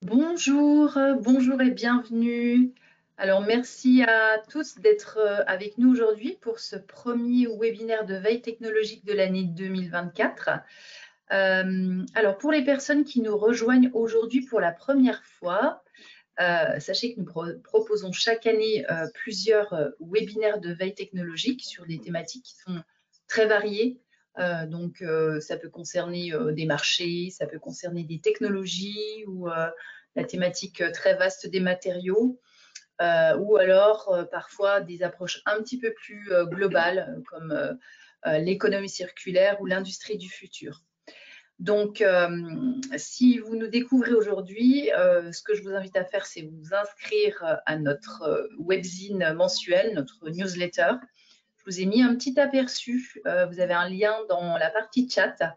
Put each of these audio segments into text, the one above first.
Bonjour, bonjour et bienvenue. Alors, merci à tous d'être avec nous aujourd'hui pour ce premier webinaire de veille technologique de l'année 2024. Alors, pour les personnes qui nous rejoignent aujourd'hui pour la première fois, sachez que nous proposons chaque année plusieurs webinaires de veille technologique sur des thématiques qui sont très variées. Donc, ça peut concerner des marchés, ça peut concerner des technologies ou la thématique très vaste des matériaux, ou alors parfois des approches un petit peu plus globales comme l'économie circulaire ou l'industrie du futur. Donc, si vous nous découvrez aujourd'hui, ce que je vous invite à faire, c'est vous inscrire à notre webzine mensuel, notre newsletter. Je vous ai mis un petit aperçu. Vous avez un lien dans la partie chat.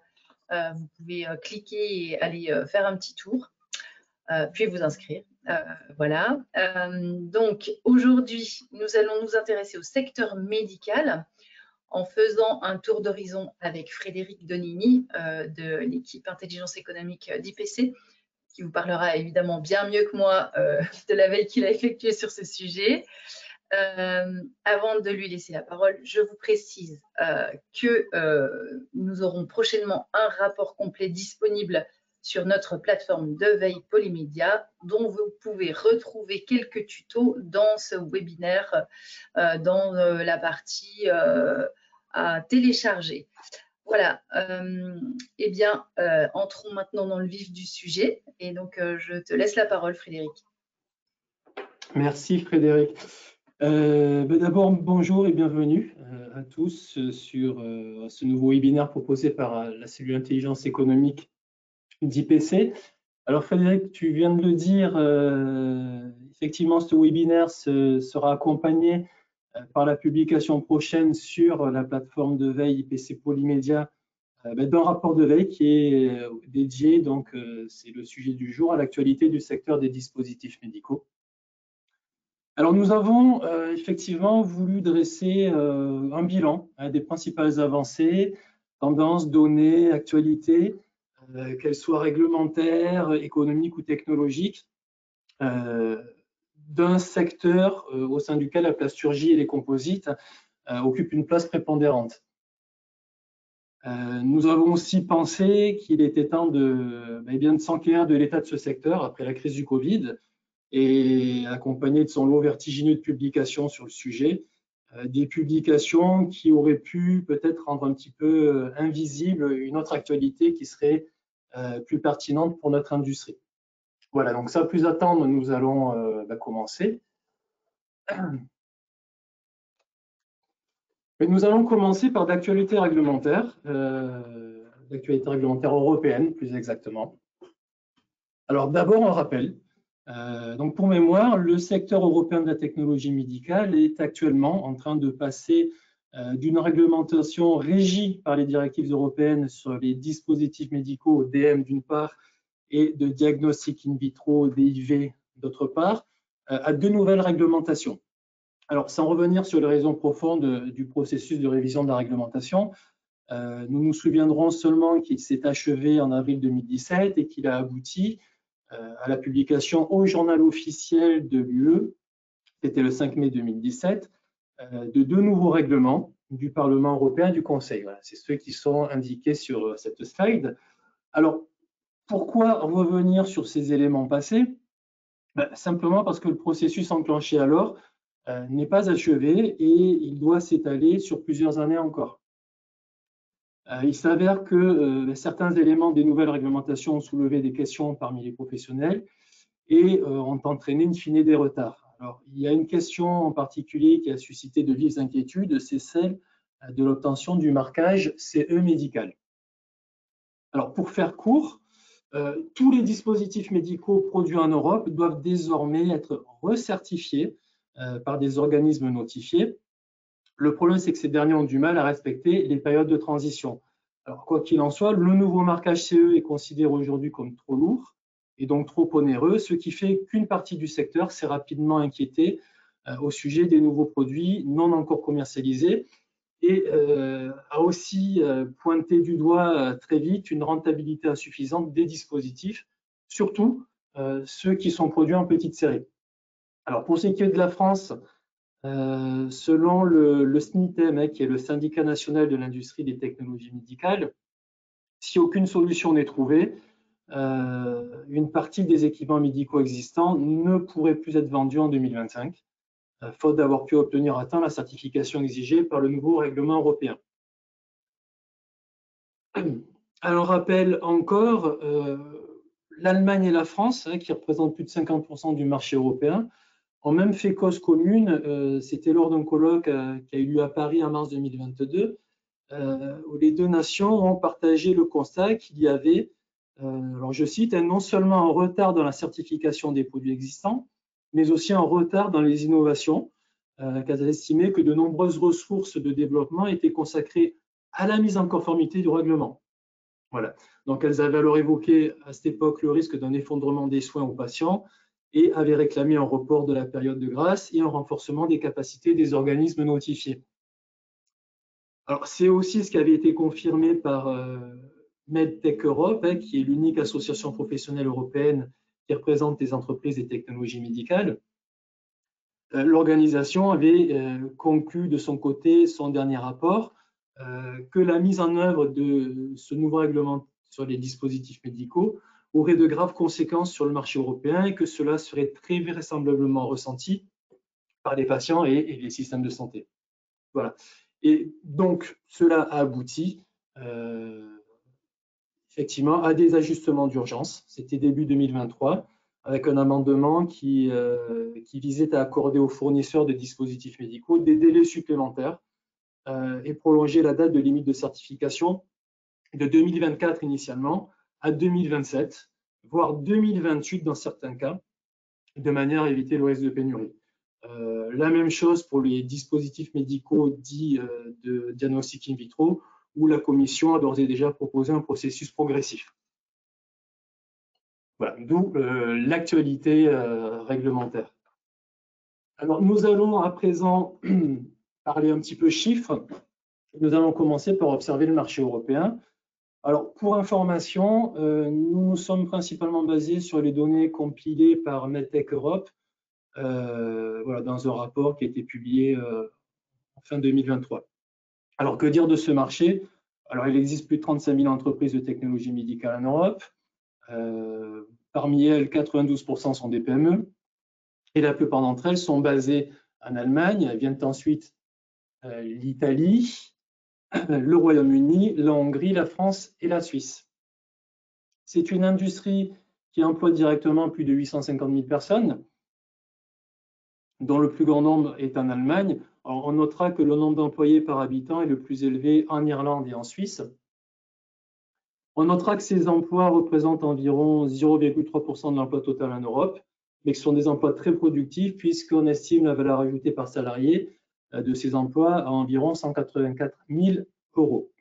Vous pouvez cliquer et aller faire un petit tour, puis vous inscrire. Voilà. Donc, aujourd'hui, nous allons nous intéresser au secteur médical en faisant un tour d'horizon avec Frédéric Donini de l'équipe Intelligence économique d'IPC, qui vous parlera évidemment bien mieux que moi de la veille qu'il a effectuée sur ce sujet. Avant de lui laisser la parole, je vous précise que nous aurons prochainement un rapport complet disponible sur notre plateforme de veille Polymédia, dont vous pouvez retrouver quelques tutos dans ce webinaire, dans la partie à télécharger. Voilà, eh bien, entrons maintenant dans le vif du sujet. Et donc, je te laisse la parole, Frédéric. Merci, Frédéric. D'abord, bonjour et bienvenue à tous sur ce nouveau webinaire proposé par la cellule intelligence économique d'IPC. Alors, Frédéric, tu viens de le dire, effectivement, ce webinaire sera accompagné par la publication prochaine sur la plateforme de veille IPC Polymédia d'un rapport de veille qui est dédié, donc c'est le sujet du jour, à l'actualité du secteur des dispositifs médicaux. Alors, nous avons effectivement voulu dresser un bilan des principales avancées, tendances, données, actualités, qu'elles soient réglementaires, économiques ou technologiques, d'un secteur au sein duquel la plasturgie et les composites occupent une place prépondérante. Nous avons aussi pensé qu'il était temps de s'enquérir de l'état de ce secteur après la crise du Covid, et accompagné de son lot vertigineux de publications sur le sujet, des publications qui auraient pu peut-être rendre un petit peu invisible une autre actualité qui serait plus pertinente pour notre industrie. Voilà, donc sans plus attendre, nous allons commencer. Mais nous allons commencer par d'actualité réglementaire européenne plus exactement. Alors d'abord un rappel. Donc pour mémoire, le secteur européen de la technologie médicale est actuellement en train de passer d'une réglementation régie par les directives européennes sur les dispositifs médicaux DM d'une part et de diagnostic in vitro DIV d'autre part, à deux nouvelles réglementations. Alors sans revenir sur les raisons profondes du processus de révision de la réglementation, nous nous souviendrons seulement qu'il s'est achevé en avril 2017 et qu'il a abouti à la publication au journal officiel de l'UE, c'était le 5 mai 2017, de deux nouveaux règlements du Parlement européen et du Conseil. Voilà, c'est ceux qui sont indiqués sur cette slide. Alors, pourquoi revenir sur ces éléments passés? Simplement parce que le processus enclenché alors n'est pas achevé et il doit s'étaler sur plusieurs années encore. Il s'avère que certains éléments des nouvelles réglementations ont soulevé des questions parmi les professionnels et ont entraîné in fine des retards. Alors, il y a une question en particulier qui a suscité de vives inquiétudes, c'est celle de l'obtention du marquage CE médical. Alors, pour faire court, tous les dispositifs médicaux produits en Europe doivent désormais être recertifiés par des organismes notifiés. Le problème, c'est que ces derniers ont du mal à respecter les périodes de transition. Alors, quoi qu'il en soit, le nouveau marquage CE est considéré aujourd'hui comme trop lourd et donc trop onéreux, ce qui fait qu'une partie du secteur s'est rapidement inquiétée au sujet des nouveaux produits non encore commercialisés et a aussi pointé du doigt très vite une rentabilité insuffisante des dispositifs, surtout ceux qui sont produits en petite série. Alors, pour ce qui est de la France, selon le SNITEM, qui est le Syndicat national de l'industrie des technologies médicales, si aucune solution n'est trouvée, une partie des équipements médicaux existants ne pourrait plus être vendus en 2025, faute d'avoir pu obtenir à temps la certification exigée par le nouveau règlement européen. Alors, rappel encore, l'Allemagne et la France, qui représentent plus de 50% du marché européen, ont même fait cause commune. C'était lors d'un colloque qui a eu lieu à Paris en mars 2022, où les deux nations ont partagé le constat qu'il y avait, alors je cite, non seulement un retard dans la certification des produits existants, mais aussi un retard dans les innovations, qu'elles estimaient que de nombreuses ressources de développement étaient consacrées à la mise en conformité du règlement. Voilà. Donc, elles avaient alors évoqué à cette époque le risque d'un effondrement des soins aux patients et avaient réclamé un report de la période de grâce et un renforcement des capacités des organismes notifiés. Alors, c'est aussi ce qui avait été confirmé par MedTech Europe, qui est l'unique association professionnelle européenne qui représente les entreprises des technologies médicales. L'organisation avait conclu de son côté son dernier rapport que la mise en œuvre de ce nouveau règlement sur les dispositifs médicaux aurait de graves conséquences sur le marché européen et que cela serait très vraisemblablement ressenti par les patients et les systèmes de santé. Voilà. Et donc, cela a abouti effectivement à des ajustements d'urgence. C'était début 2023, avec un amendement qui visait à accorder aux fournisseurs de dispositifs médicaux des délais supplémentaires et prolonger la date de limite de certification de 2024 initialement à 2027, voire 2028 dans certains cas, de manière à éviter le risque de pénurie. La même chose pour les dispositifs médicaux dits de diagnostic in vitro, où la Commission a d'ores et déjà proposé un processus progressif. Voilà, d'où l'actualité réglementaire. Alors, nous allons à présent parler un petit peu chiffres. Nous allons commencer par observer le marché européen. Alors, pour information, nous nous sommes principalement basés sur les données compilées par MedTech Europe, voilà, dans un rapport qui a été publié en fin 2023. Alors, que dire de ce marché? Alors, il existe plus de 35 000 entreprises de technologie médicale en Europe. Parmi elles, 92% sont des PME et la plupart d'entre elles sont basées en Allemagne. Viennent ensuite l'Italie, le Royaume-Uni, la Hongrie, la France et la Suisse. C'est une industrie qui emploie directement plus de 850 000 personnes, dont le plus grand nombre est en Allemagne. Alors, on notera que le nombre d'employés par habitant est le plus élevé en Irlande et en Suisse. On notera que ces emplois représentent environ 0,3% de l'emploi total en Europe, mais que ce sont des emplois très productifs puisqu'on estime la valeur ajoutée par salarié de ces emplois à environ 184 000 euros.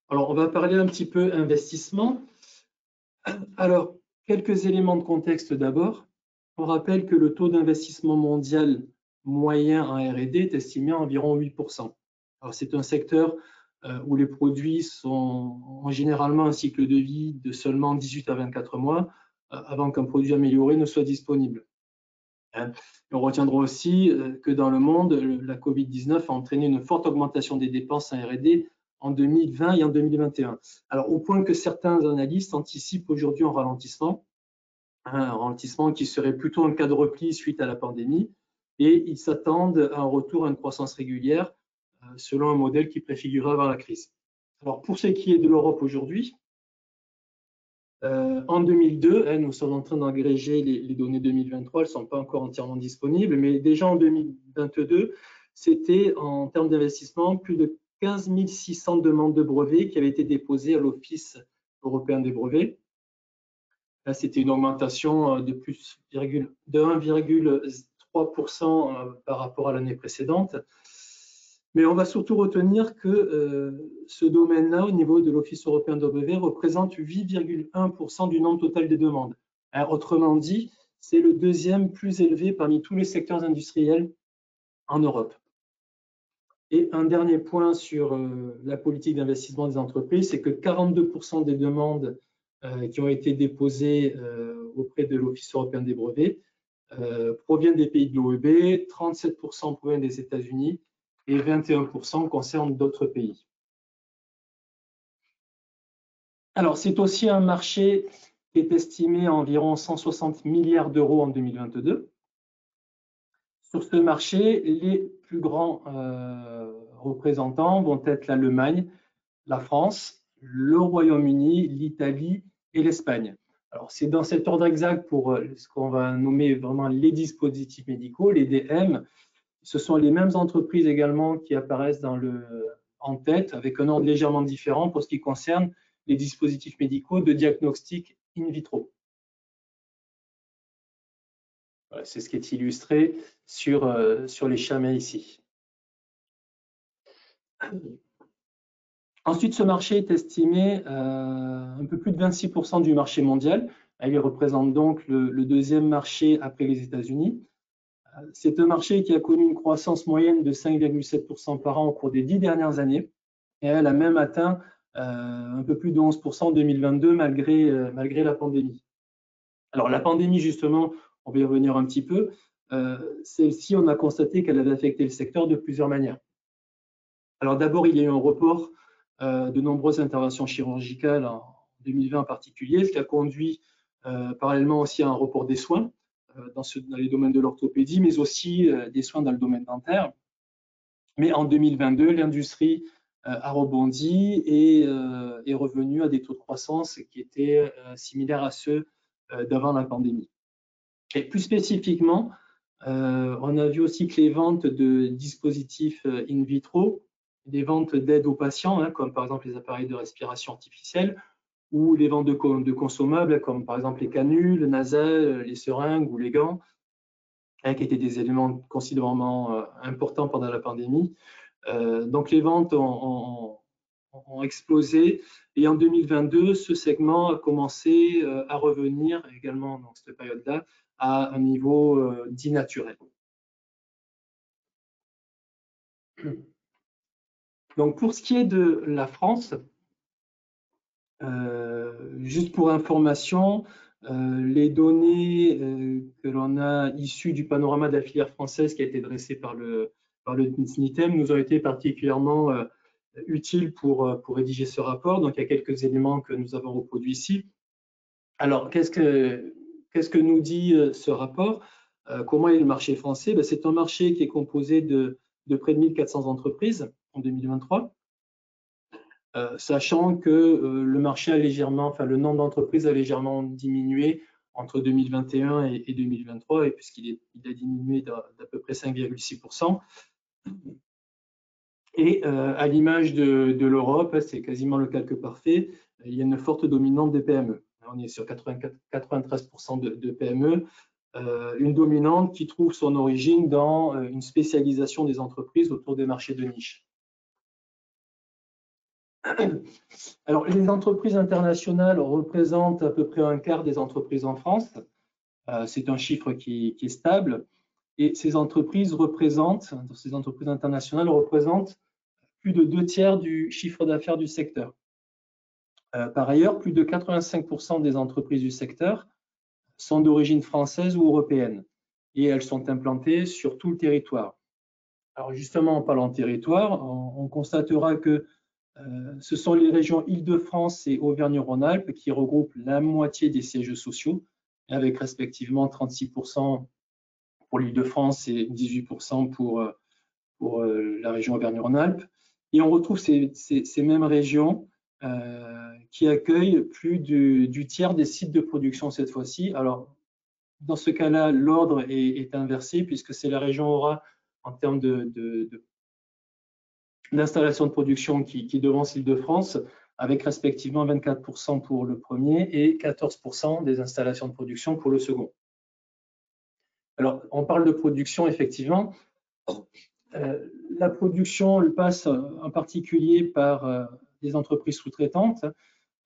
Alors, on va parler un petit peu investissement. Alors, quelques éléments de contexte d'abord. On rappelle que le taux d'investissement mondial moyen en R&D est estimé à environ 8%. Alors, c'est un secteur où les produits ont généralement un cycle de vie de seulement 18 à 24 mois avant qu'un produit amélioré ne soit disponible. On retiendra aussi que dans le monde, la Covid-19 a entraîné une forte augmentation des dépenses en R&D en 2020 et en 2021. Alors, au point que certains analystes anticipent aujourd'hui un ralentissement qui serait plutôt un cas de repli suite à la pandémie, et ils s'attendent à un retour à une croissance régulière selon un modèle qui préfigurait avant la crise. Alors, pour ce qui est de l'Europe aujourd'hui, en 2002, nous sommes en train d'agréger les données 2023, elles ne sont pas encore entièrement disponibles, mais déjà en 2022, c'était en termes d'investissement plus de 15 600 demandes de brevets qui avaient été déposées à l'Office européen des brevets. Là, c'était une augmentation de plus de 1,3% par rapport à l'année précédente. Mais on va surtout retenir que ce domaine-là, au niveau de l'Office européen des brevets, représente 8,1% du nombre total des demandes. Alors, autrement dit, c'est le deuxième plus élevé parmi tous les secteurs industriels en Europe. Et un dernier point sur la politique d'investissement des entreprises, c'est que 42% des demandes qui ont été déposés auprès de l'Office européen des brevets proviennent des pays de l'OEB, 37% proviennent des États-Unis et 21% concernent d'autres pays. Alors, c'est aussi un marché qui est estimé à environ 160 milliards d'euros en 2022. Sur ce marché, les plus grands représentants vont être l'Allemagne, la France, le Royaume-Uni, l'Italie et l'Espagne. Alors, c'est dans cet ordre exact pour ce qu'on va nommer vraiment les dispositifs médicaux, les DM. Ce sont les mêmes entreprises également qui apparaissent en tête, avec un ordre légèrement différent pour ce qui concerne les dispositifs médicaux de diagnostic in vitro. Voilà, c'est ce qui est illustré sur les schémas ici. Ensuite, ce marché est estimé un peu plus de 26% du marché mondial. Il représente donc le deuxième marché après les États-Unis. C'est un marché qui a connu une croissance moyenne de 5,7% par an au cours des 10 dernières années. Et elle a même atteint un peu plus de 11% en 2022 malgré la pandémie. Alors la pandémie, justement, on va y revenir un petit peu. Celle-ci, on a constaté qu'elle avait affecté le secteur de plusieurs manières. Alors d'abord, il y a eu un report de nombreuses interventions chirurgicales en 2020 en particulier, ce qui a conduit parallèlement aussi à un report des soins dans les domaines de l'orthopédie, mais aussi des soins dans le domaine dentaire. Mais en 2022, l'industrie a rebondi et est revenue à des taux de croissance qui étaient similaires à ceux d'avant la pandémie. Et plus spécifiquement, on a vu aussi que les ventes de dispositifs in vitro, des ventes d'aide aux patients, hein, comme par exemple les appareils de respiration artificielle, ou les ventes de consommables, comme par exemple les canules nasales, les seringues ou les gants, hein, qui étaient des éléments considérablement importants pendant la pandémie. Donc les ventes ont explosé et en 2022, ce segment a commencé à revenir également dans cette période-là à un niveau dit naturel. Donc pour ce qui est de la France, juste pour information, les données que l'on a issues du panorama de la filière française qui a été dressé par le NITEM nous ont été particulièrement utiles pour rédiger ce rapport. Donc il y a quelques éléments que nous avons reproduits ici. Alors qu'est-ce que nous dit ce rapport? Comment est le marché français? C'est un marché qui est composé de près de 1400 entreprises en 2023. Sachant que le marché a légèrement, le nombre d'entreprises a légèrement diminué entre 2021 et 2023, et puisqu'il a diminué d'à peu près 5,6%. Et à l'image de l'Europe, c'est quasiment le calque parfait, il y a une forte dominante des PME. On est sur 93% de PME, une dominante qui trouve son origine dans une spécialisation des entreprises autour des marchés de niche. Alors, les entreprises internationales représentent à peu près un quart des entreprises en France. C'est un chiffre qui est stable. Et ces entreprises internationales représentent plus de 2/3 du chiffre d'affaires du secteur. Par ailleurs, plus de 85% des entreprises du secteur sont d'origine française ou européenne. Et elles sont implantées sur tout le territoire. Alors justement, en parlant de territoire, on constatera que ce sont les régions Île-de-France et Auvergne-Rhône-Alpes qui regroupent la moitié des sièges sociaux, avec respectivement 36% pour l'Île-de-France et 18% pour la région Auvergne-Rhône-Alpes. Et on retrouve ces mêmes régions qui accueillent plus du tiers des sites de production cette fois-ci. Alors, dans ce cas-là, l'ordre est inversé puisque c'est la région Aura en termes d'installation de production qui devance l'Île-de-France, avec respectivement 24% pour le premier et 14% des installations de production pour le second. Alors, on parle de production, effectivement. La production elle passe en particulier par des entreprises sous-traitantes.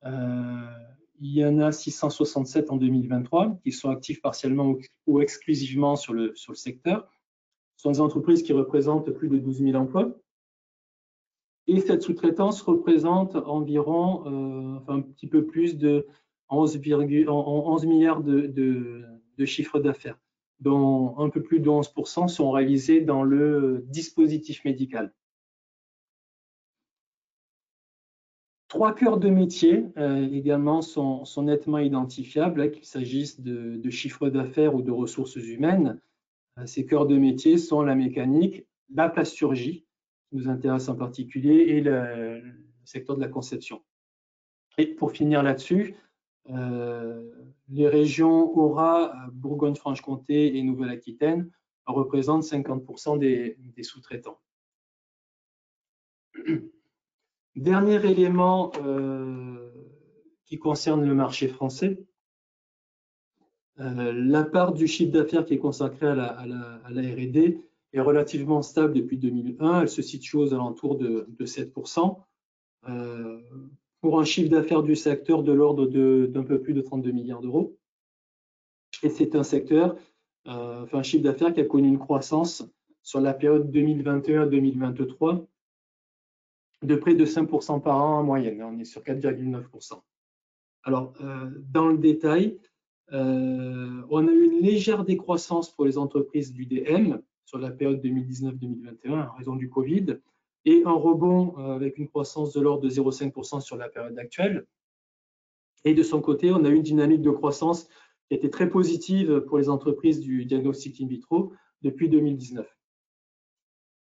Il y en a 667 en 2023 qui sont actifs partiellement ou exclusivement sur le secteur. Ce sont des entreprises qui représentent plus de 12 000 emplois. Et cette sous-traitance représente environ un petit peu plus de 11 milliards de chiffre d'affaires, dont un peu plus de 11% sont réalisés dans le dispositif médical. 3 cœurs de métier également sont nettement identifiables, qu'il s'agisse de chiffre d'affaires ou de ressources humaines. Ces cœurs de métier sont la mécanique, la plasturgie, qui nous intéresse en particulier, et le secteur de la conception. Et pour finir là-dessus, les régions Aura, Bourgogne-Franche-Comté et Nouvelle-Aquitaine représentent 50% des sous-traitants. Dernier élément qui concerne le marché français, la part du chiffre d'affaires qui est consacrée à la R&D est relativement stable depuis 2001. Elle se situe aux alentours de 7%. Pour un chiffre d'affaires du secteur de l'ordre d'un peu plus de 32 milliards d'euros. Et c'est un secteur, un chiffre d'affaires qui a connu une croissance sur la période 2021-2023 de près de 5% par an en moyenne. On est sur 4,9%. Alors, dans le détail, on a eu une légère décroissance pour les entreprises du DM sur la période 2019-2021 en raison du Covid, et un rebond avec une croissance de l'ordre de 0,5% sur la période actuelle. Et de son côté, on a eu une dynamique de croissance qui a été très positive pour les entreprises du diagnostic in vitro depuis 2019.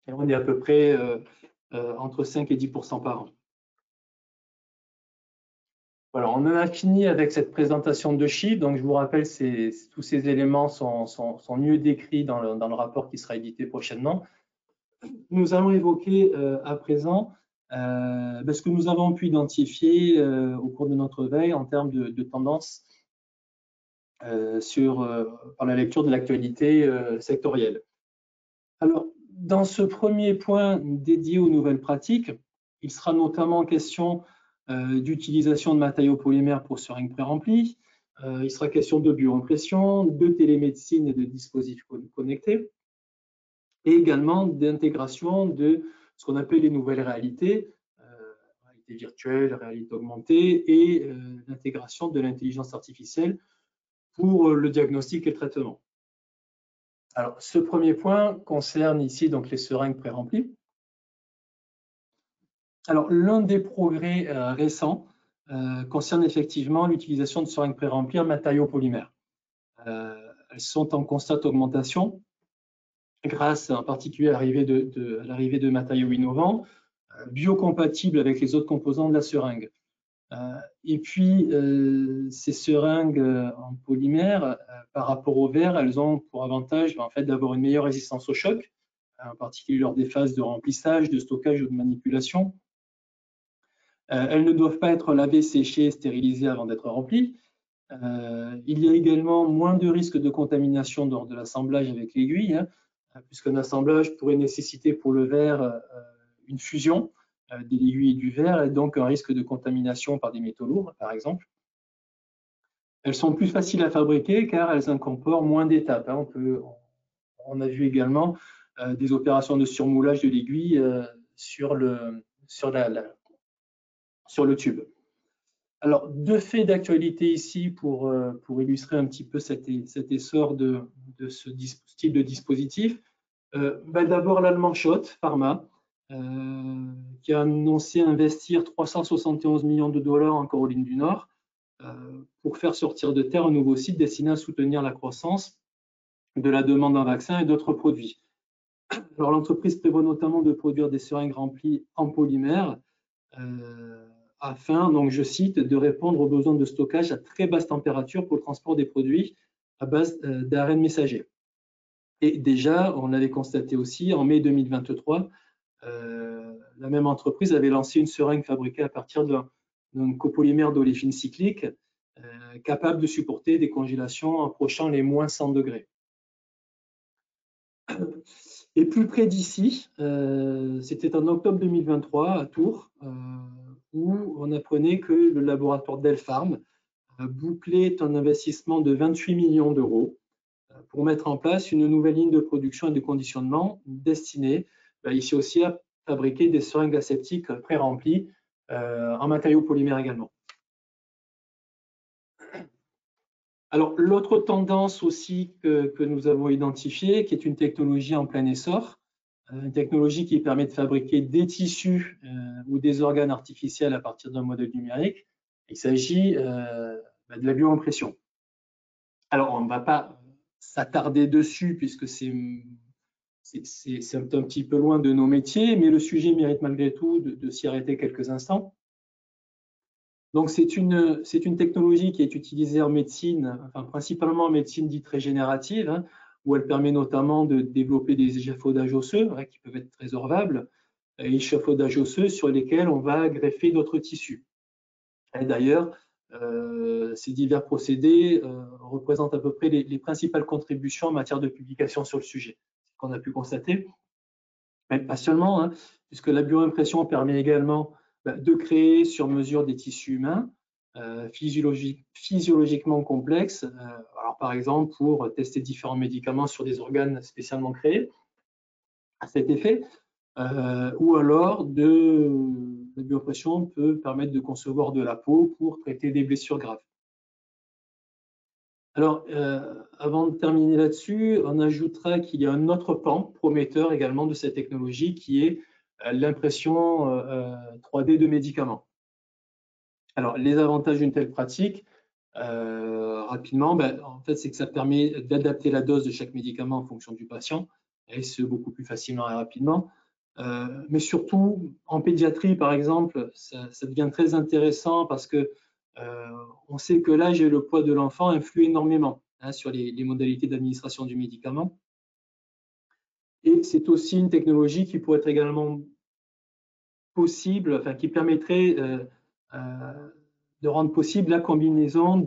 Et on est à peu près entre 5 et 10% par an. Voilà, on en a fini avec cette présentation de chiffres. Donc, je vous rappelle, tous ces éléments sont mieux décrits dans le rapport qui sera édité prochainement. Nous allons évoquer à présent ce que nous avons pu identifier au cours de notre veille en termes de tendance par la lecture de l'actualité sectorielle. Alors, dans ce premier point dédié aux nouvelles pratiques, il sera notamment question d'utilisation de matériaux polymères pour seringues pré-remplies. Il sera question de bioimpression, de télémédecine et de dispositifs connectés, et également d'intégration de ce qu'on appelle les nouvelles réalités, réalité virtuelle, réalité augmentée, et l'intégration de l'intelligence artificielle pour le diagnostic et le traitement. Alors, ce premier point concerne ici donc les seringues pré-remplies. Alors, l'un des progrès récents concerne effectivement l'utilisation de seringues pré-remplies en matériaux polymères. Elles sont en constante augmentation grâce en particulier à l'arrivée de matériaux innovants, biocompatibles avec les autres composants de la seringue. Et puis, ces seringues en polymère, par rapport au verre, elles ont pour avantage en fait, d'avoir une meilleure résistance au choc, en particulier lors des phases de remplissage, de stockage ou de manipulation. Elles ne doivent pas être lavées, séchées, stérilisées avant d'être remplies. Il y a également moins de risques de contamination lors de l'assemblage avec l'aiguille, puisqu'un assemblage pourrait nécessiter pour le verre une fusion de l'aiguille et du verre, et donc un risque de contamination par des métaux lourds, par exemple. Elles sont plus faciles à fabriquer car elles incorporent moins d'étapes. On a vu également des opérations de surmoulage de l'aiguille sur le tube. Alors, deux faits d'actualité ici pour illustrer un petit peu cet essor de ce type de dispositif. D'abord, l'allemand Schott Pharma, qui a annoncé investir 371 millions de dollars en Caroline du Nord pour faire sortir de terre un nouveau site destiné à soutenir la croissance de la demande en vaccins et d'autres produits. Alors, l'entreprise prévoit notamment de produire des seringues remplies en polymère afin, donc je cite, de répondre aux besoins de stockage à très basse température pour le transport des produits à base d'ARN messager. Et déjà, on l'avait constaté aussi, en mai 2023, la même entreprise avait lancé une seringue fabriquée à partir d'un copolymère d'oléfine cyclique capable de supporter des congélations approchant les moins 100 degrés. Et plus près d'ici, c'était en octobre 2023 à Tours, où on apprenait que le laboratoire Delpharm bouclait un investissement de 28 millions d'euros pour mettre en place une nouvelle ligne de production et de conditionnement destinée ici aussi à fabriquer des seringues aseptiques pré-remplies en matériaux polymères également. Alors, l'autre tendance aussi que nous avons identifiée, qui est une technologie en plein essor, une technologie qui permet de fabriquer des tissus ou des organes artificiels à partir d'un modèle numérique. Il s'agit de la bioimpression. Alors, on ne va pas s'attarder dessus puisque c'est un petit peu loin de nos métiers, mais le sujet mérite malgré tout de s'y arrêter quelques instants. Donc, c'est une technologie qui est utilisée en médecine, enfin, principalement en médecine dite régénérative, hein, où elle permet notamment de développer des échafaudages osseux qui peuvent être résorbables, échafaudages osseux sur lesquels on va greffer d'autres tissus. Et d'ailleurs, ces divers procédés représentent à peu près les principales contributions en matière de publication sur le sujet, ce qu'on a pu constater. Mais pas seulement, hein, puisque la bioimpression permet également de créer sur mesure des tissus humains physiologiquement complexes, alors par exemple pour tester différents médicaments sur des organes spécialement créés à cet effet, ou alors la bioimpression peut permettre de concevoir de la peau pour traiter des blessures graves. Alors, avant de terminer là-dessus, on ajoutera qu'il y a un autre pan prometteur également de cette technologie qui est l'impression 3D de médicaments. Alors, les avantages d'une telle pratique, rapidement, en fait, c'est que ça permet d'adapter la dose de chaque médicament en fonction du patient, et ce, beaucoup plus facilement et rapidement. Mais surtout, en pédiatrie, par exemple, ça devient très intéressant parce que on sait que l'âge et le poids de l'enfant influent énormément sur les modalités d'administration du médicament. Et c'est aussi une technologie qui pourrait être également possible, enfin, qui permettrait de rendre possible la combinaison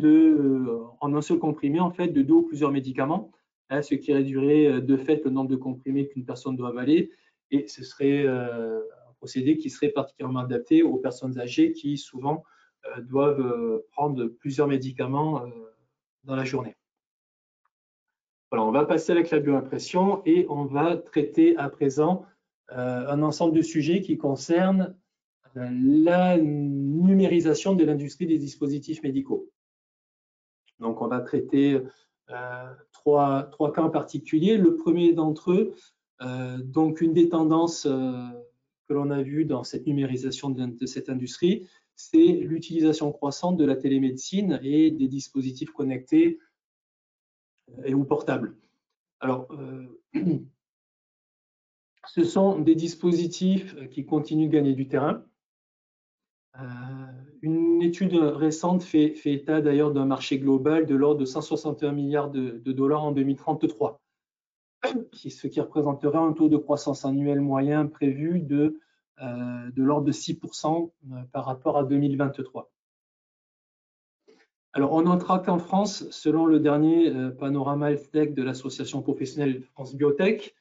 en un seul comprimé, en fait, de 2 ou plusieurs médicaments, ce qui réduirait de fait le nombre de comprimés qu'une personne doit avaler. Et ce serait un procédé qui serait particulièrement adapté aux personnes âgées qui souvent doivent prendre plusieurs médicaments dans la journée. Voilà, on va passer avec la bioimpression et on va traiter à présent un ensemble de sujets qui concernent la numérisation de l'industrie des dispositifs médicaux. Donc, on va traiter trois cas en particulier. Le premier d'entre eux, donc une des tendances que l'on a vues dans cette numérisation de cette industrie, c'est l'utilisation croissante de la télémédecine et des dispositifs connectés et ou portables. Alors, ce sont des dispositifs qui continuent de gagner du terrain. Une étude récente fait état d'ailleurs d'un marché global de l'ordre de 161 milliards de dollars en 2033, ce qui représenterait un taux de croissance annuel moyen prévu de l'ordre de 6% par rapport à 2023. Alors, on notera qu'en France, selon le dernier panorama Health Tech de l'association professionnelle France Biotech,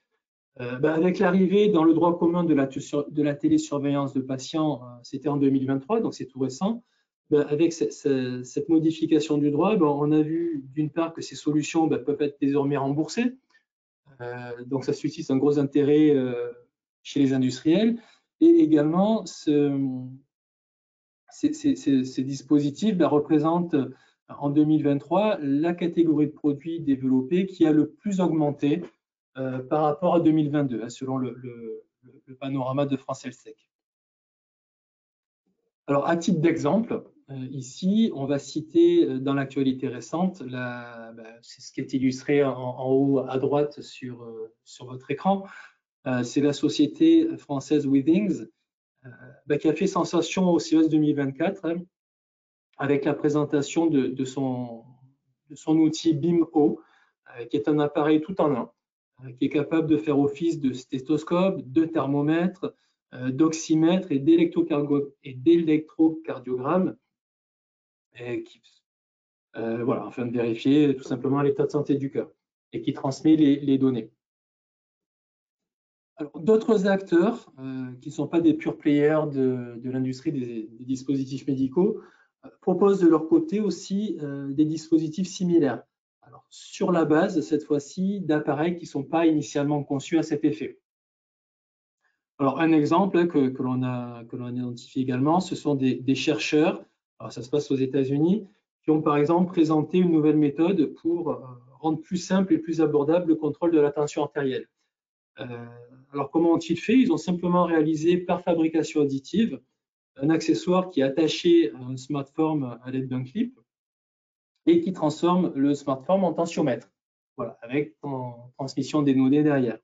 avec l'arrivée dans le droit commun de la télésurveillance de patients, c'était en 2023, donc c'est tout récent. Avec cette modification du droit, on a vu d'une part que ces solutions peuvent être désormais remboursées. Donc ça suscite un gros intérêt chez les industriels. Et également, ces dispositifs représentent en 2023 la catégorie de produits développés qui a le plus augmenté par rapport à 2022, selon le panorama de France Health Tech. Alors, à titre d'exemple, ici, on va citer dans l'actualité récente, c'est ce qui est illustré en haut à droite sur votre écran, c'est la société française Withings qui a fait sensation au CES 2024 avec la présentation de son outil BIM-O, qui est un appareil tout en un, qui est capable de faire office de stéthoscope, de thermomètre, d'oxymètre et d'électrocardiogramme, voilà, afin de vérifier tout simplement l'état de santé du cœur et qui transmet les données. D'autres acteurs qui ne sont pas des pure players de l'industrie des dispositifs médicaux proposent de leur côté aussi des dispositifs similaires. Alors, sur la base, cette fois-ci, d'appareils qui ne sont pas initialement conçus à cet effet. Alors, un exemple que l'on a identifié également, ce sont des chercheurs, alors ça se passe aux États-Unis, qui ont par exemple présenté une nouvelle méthode pour rendre plus simple et plus abordable le contrôle de la tension artérielle. Alors comment ont-ils fait? Ils ont simplement réalisé par fabrication additive un accessoire qui est attaché à un smartphone à l'aide d'un clip et qui transforme le smartphone en tensiomètre, voilà, avec transmission des données derrière.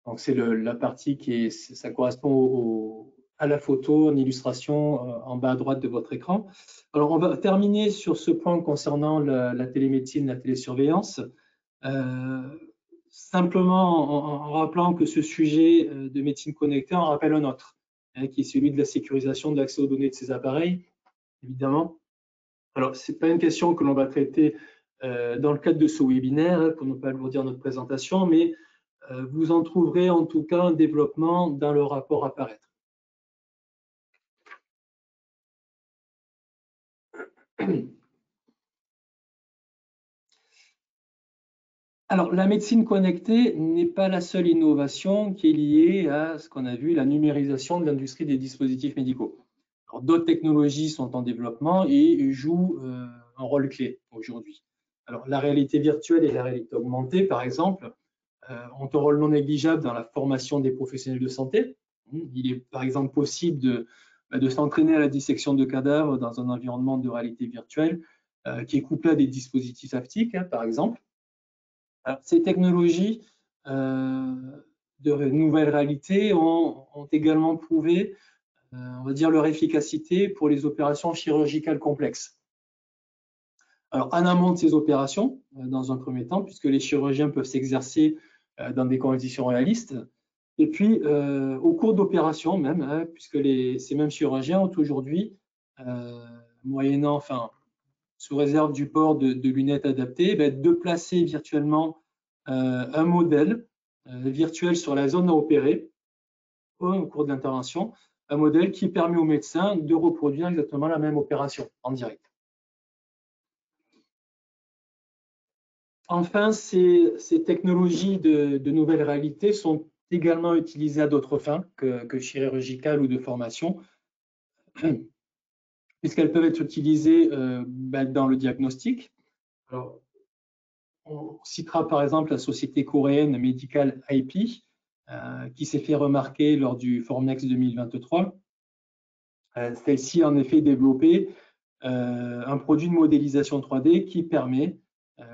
Donc c'est la partie ça correspond à la photo en illustration en bas à droite de votre écran. Alors on va terminer sur ce point concernant la télémédecine, la télésurveillance, simplement en rappelant que ce sujet de médecine connectée en rappelle un autre, qui est celui de la sécurisation de l'accès aux données de ces appareils, évidemment. Alors, ce n'est pas une question que l'on va traiter dans le cadre de ce webinaire, pour ne pas alourdir notre présentation, mais vous en trouverez en tout cas un développement dans le rapport à paraître. Alors, la médecine connectée n'est pas la seule innovation qui est liée à ce qu'on a vu, la numérisation de l'industrie des dispositifs médicaux. D'autres technologies sont en développement et jouent un rôle clé aujourd'hui. Alors, la réalité virtuelle et la réalité augmentée, par exemple, ont un rôle non négligeable dans la formation des professionnels de santé. Il est par exemple possible de s'entraîner à la dissection de cadavres dans un environnement de réalité virtuelle qui est couplé à des dispositifs haptiques, par exemple. Alors, ces technologies de nouvelle réalité ont également prouvé, on va dire, leur efficacité pour les opérations chirurgicales complexes. Alors, en amont de ces opérations, dans un premier temps, puisque les chirurgiens peuvent s'exercer dans des conditions réalistes, et puis au cours d'opérations même, puisque ces mêmes chirurgiens ont aujourd'hui, moyennant, enfin, sous réserve du port de lunettes adaptées, de placer virtuellement un modèle virtuel sur la zone à opérer au cours de l'intervention, un modèle qui permet aux médecins de reproduire exactement la même opération en direct. Enfin, ces technologies de nouvelle réalité sont également utilisées à d'autres fins que chirurgicales ou de formation, puisqu'elles peuvent être utilisées dans le diagnostic. Alors, on citera par exemple la société coréenne Medical IP, qui s'est fait remarquer lors du Formnext 2023. Celle-ci a en effet développé un produit de modélisation 3D qui permet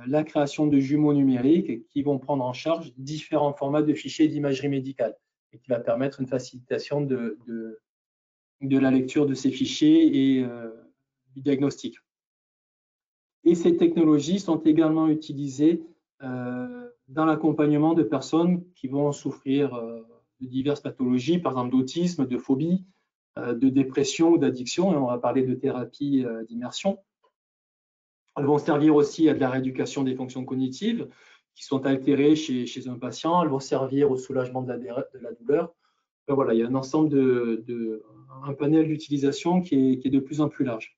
la création de jumeaux numériques qui vont prendre en charge différents formats de fichiers d'imagerie médicale et qui va permettre une facilitation de la lecture de ces fichiers et du diagnostic. Et ces technologies sont également utilisées dans l'accompagnement de personnes qui vont souffrir de diverses pathologies, par exemple d'autisme, de phobie, de dépression ou d'addiction, et on va parler de thérapie d'immersion. Elles vont servir aussi à de la rééducation des fonctions cognitives qui sont altérées chez un patient. Elles vont servir au soulagement de la douleur. Donc voilà, il y a un ensemble un panel d'utilisation qui est de plus en plus large.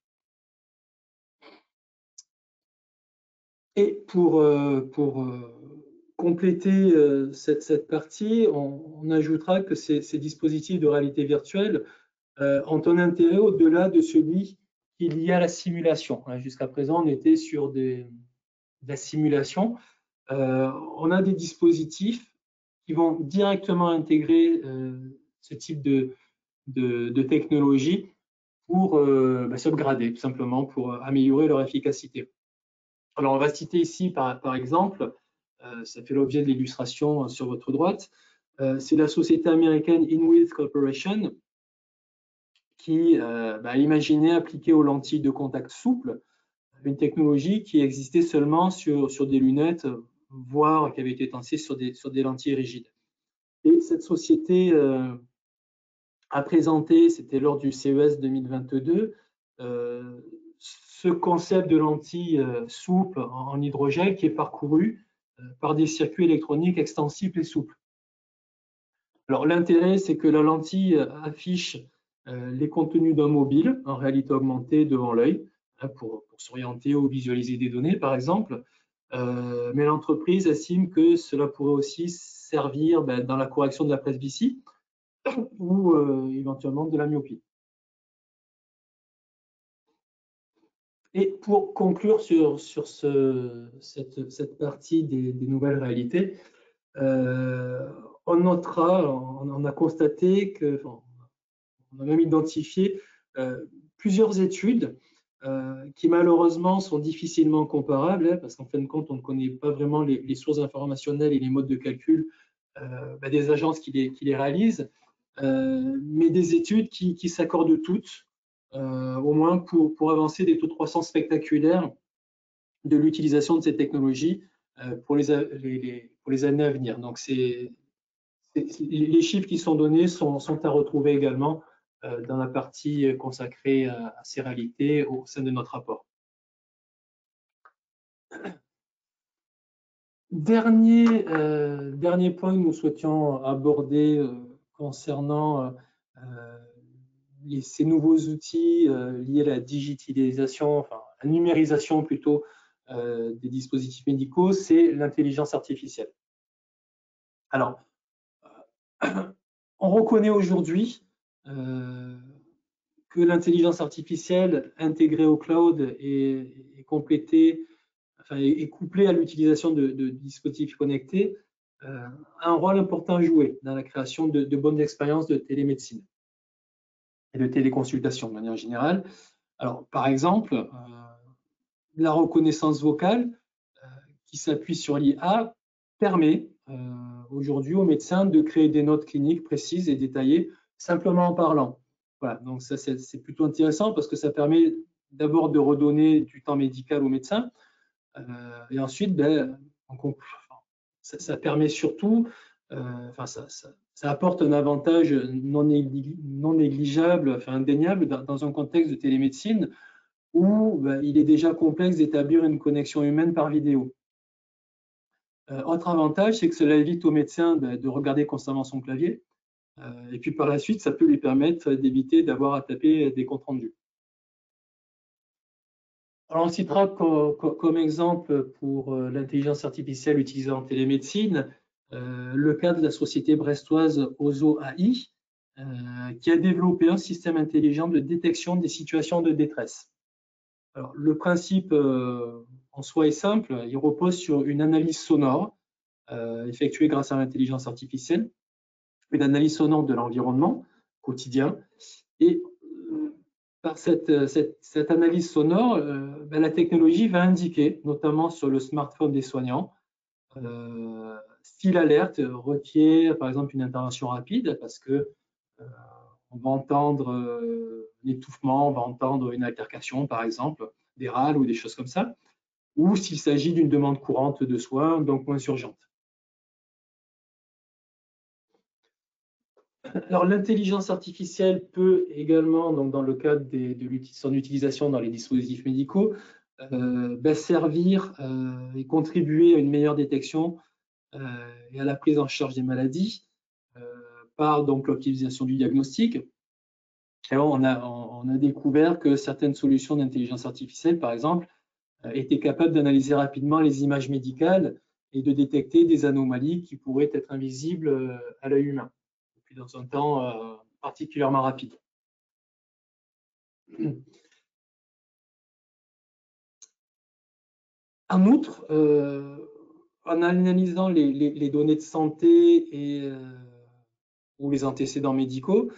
Et pour compléter cette partie, on ajoutera que ces dispositifs de réalité virtuelle ont un intérêt au-delà de celui qui est lié à la simulation. Jusqu'à présent, on était sur de la simulation. On a des dispositifs qui vont directement intégrer ce type de technologie pour s'upgrader, tout simplement, pour améliorer leur efficacité. Alors, on va citer ici, par exemple, ça fait l'objet de l'illustration sur votre droite, c'est la société américaine InWith Corporation qui a imaginé appliquer aux lentilles de contact souple une technologie qui existait seulement sur des lunettes, voire qui avait été testée sur des lentilles rigides. Et cette société a présenté, c'était lors du CES 2022, ce concept de lentilles souples en hydrogel qui est parcouru par des circuits électroniques extensibles et souples. Alors l'intérêt, c'est que la lentille affiche les contenus d'un mobile en réalité augmentée devant l'œil, pour s'orienter ou visualiser des données, par exemple. Mais l'entreprise estime que cela pourrait aussi servir dans la correction de la presbytie ou éventuellement de la myopie. Et pour conclure sur cette partie des nouvelles réalités, on a constaté que, enfin, on a même identifié plusieurs études qui malheureusement sont difficilement comparables, hein, parce qu'en fin de compte, on ne connaît pas vraiment les sources informationnelles et les modes de calcul des agences qui les réalisent, mais des études qui s'accordent toutes, au moins pour avancer des taux de croissance spectaculaires de l'utilisation de ces technologies pour les années à venir. Donc, les chiffres qui sont donnés sont à retrouver également dans la partie consacrée à ces réalités au sein de notre rapport. Dernier point que nous souhaitions aborder concernant ces nouveaux outils liés à la digitalisation, enfin la numérisation plutôt des dispositifs médicaux, c'est l'intelligence artificielle. Alors, on reconnaît aujourd'hui que l'intelligence artificielle intégrée au cloud et complétée, enfin, est couplée à l'utilisation de dispositifs connectés, a un rôle important à jouer dans la création de bonnes expériences de télémédecine et de téléconsultation de manière générale. Alors, par exemple, la reconnaissance vocale qui s'appuie sur l'IA permet aujourd'hui aux médecins de créer des notes cliniques précises et détaillées simplement en parlant. Voilà, donc ça c'est plutôt intéressant parce que ça permet d'abord de redonner du temps médical aux médecins et ensuite ça permet surtout, ça apporte un avantage non négligeable, enfin indéniable dans un contexte de télémédecine où il est déjà complexe d'établir une connexion humaine par vidéo. Autre avantage, c'est que cela évite au médecin de regarder constamment son clavier. Et puis par la suite, ça peut lui permettre d'éviter d'avoir à taper des comptes rendus. Alors on citera comme exemple pour l'intelligence artificielle utilisée en télémédecine le cas de la société brestoise Ozo AI, qui a développé un système intelligent de détection des situations de détresse. Alors, le principe en soi est simple, il repose sur une analyse sonore effectuée grâce à l'intelligence artificielle, une analyse sonore de l'environnement quotidien. Et par cette analyse sonore, la technologie va indiquer, notamment sur le smartphone des soignants, si l'alerte requiert par exemple une intervention rapide, parce que on va entendre l'étouffement, on va entendre une altercation par exemple, des râles ou des choses comme ça, ou s'il s'agit d'une demande courante de soins, donc moins urgente. Alors, l'intelligence artificielle peut également, donc dans le cadre de son utilisation dans les dispositifs médicaux, servir et contribuer à une meilleure détection et à la prise en charge des maladies par donc l'optimisation du diagnostic. Et on a découvert que certaines solutions d'intelligence artificielle, par exemple, étaient capables d'analyser rapidement les images médicales et de détecter des anomalies qui pourraient être invisibles à l'œil humain, et puis dans un temps particulièrement rapide. En outre, en analysant les données de santé ou les antécédents médicaux,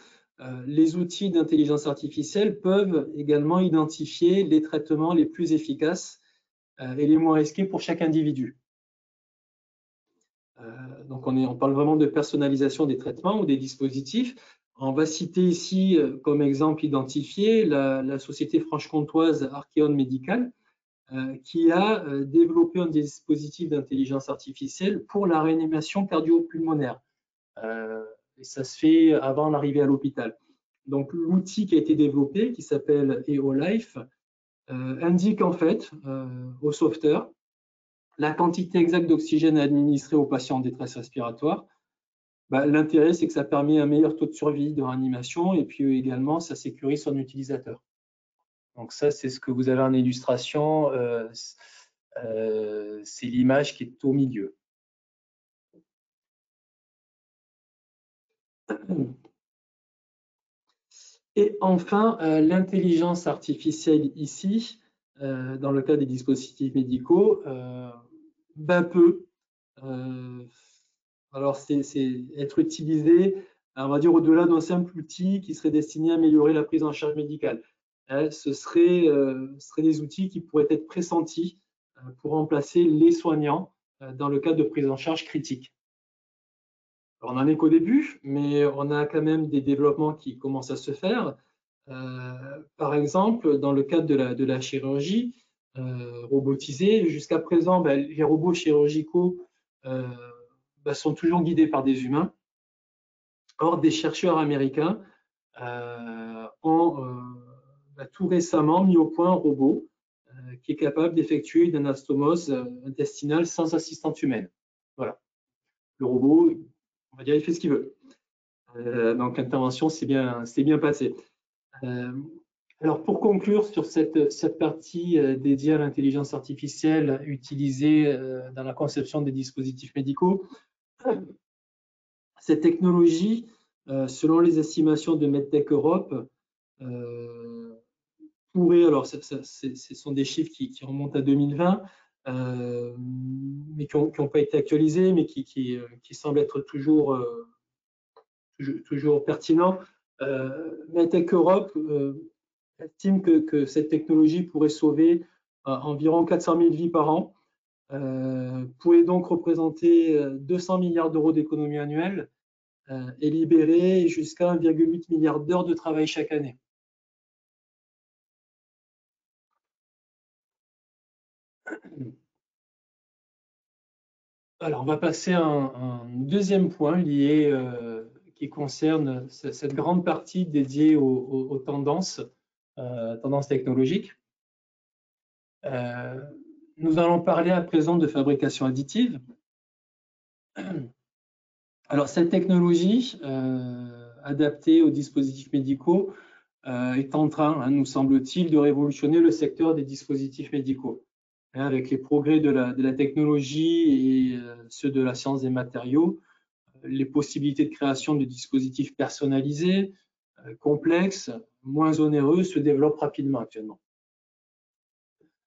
les outils d'intelligence artificielle peuvent également identifier les traitements les plus efficaces et les moins risqués pour chaque individu. Donc on parle vraiment de personnalisation des traitements ou des dispositifs. On va citer ici comme exemple identifié la société franche-comtoise Archeon Medical qui a développé un dispositif d'intelligence artificielle pour la réanimation cardio-pulmonaire. Et ça se fait avant l'arrivée à l'hôpital. Donc l'outil qui a été développé, qui s'appelle EOLife, indique en fait au sauveteur la quantité exacte d'oxygène à administrer aux patients en détresse respiratoire. L'intérêt, c'est que ça permet un meilleur taux de survie de réanimation et puis également, ça sécurise son utilisateur. Donc ça, c'est ce que vous avez en illustration. C'est l'image qui est au milieu. Et enfin, l'intelligence artificielle ici dans le cas des dispositifs médicaux, peu. Alors, c'est être utilisé, on va dire, au-delà d'un simple outil qui serait destiné à améliorer la prise en charge médicale. Ce seraient des outils qui pourraient être pressentis pour remplacer les soignants dans le cadre de prise en charge critique. Alors, on n'en est qu'au début, mais on a quand même des développements qui commencent à se faire. Par exemple, dans le cadre de la chirurgie robotisée, jusqu'à présent, les robots chirurgicaux sont toujours guidés par des humains. Or, des chercheurs américains ont tout récemment mis au point un robot qui est capable d'effectuer une anastomose intestinale sans assistante humaine. Voilà. Le robot, on va dire, il fait ce qu'il veut. Donc, l'intervention s'est bien passée. Alors, pour conclure sur cette partie dédiée à l'intelligence artificielle utilisée dans la conception des dispositifs médicaux, cette technologie, selon les estimations de MedTech Europe, pourrait, alors ce sont des chiffres qui remontent à 2020, mais qui n'ont pas été actualisés, mais qui semblent être toujours pertinents. MedTech Europe estime que cette technologie pourrait sauver environ 400 000 vies par an, pourrait donc représenter 200 milliards d'euros d'économie annuelle et libérer jusqu'à 1,8 milliard d'heures de travail chaque année. Alors, on va passer à un deuxième point lié, qui concerne cette grande partie dédiée aux tendances technologiques. Nous allons parler à présent de fabrication additive. Alors, cette technologie adaptée aux dispositifs médicaux est en train, nous semble-t-il, de révolutionner le secteur des dispositifs médicaux. Avec les progrès de la technologie et ceux de la science des matériaux, les possibilités de création de dispositifs personnalisés, complexes, moins onéreux, se développent rapidement actuellement.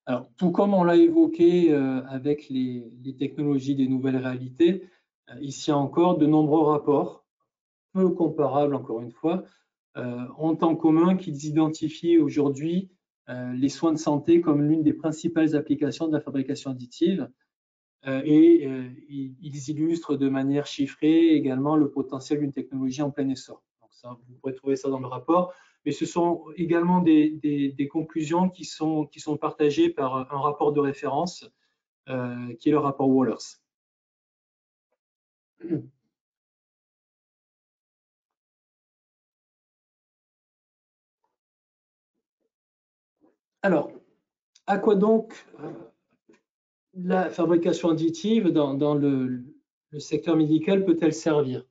Alors, tout comme on l'a évoqué avec les technologies des nouvelles réalités, ici encore, de nombreux rapports, peu comparables encore une fois, ont en commun qu'ils identifient aujourd'hui les soins de santé comme l'une des principales applications de la fabrication additive et ils illustrent de manière chiffrée également le potentiel d'une technologie en plein essor. Donc ça, vous pourrez trouver ça dans le rapport, mais ce sont également des conclusions qui sont partagées par un rapport de référence qui est le rapport Wallers. Alors, à quoi donc la fabrication additive dans le secteur médical peut-elle servir?